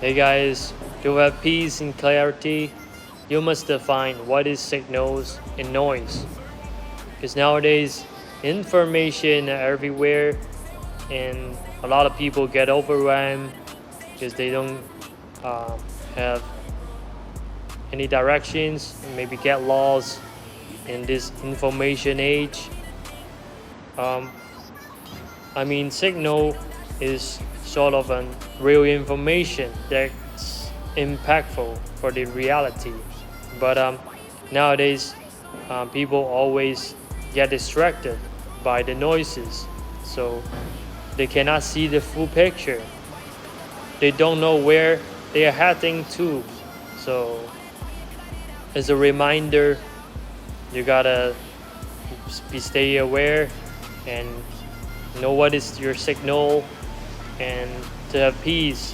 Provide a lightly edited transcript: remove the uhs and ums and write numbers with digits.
Hey guys, to have peace and clarity, you must define what is signals and noise. Because nowadays, information everywhere, and a lot of people get overwhelmed because they don't um, have any directions and maybe get lost in this information age. Um, Signal is sort of an real information that's impactful for the reality. But nowadays, people always get distracted by the noises, so they cannot see the full picture. They don't know where they are heading to. So, as a reminder, you gotta stay aware and know what is your signal and to have peace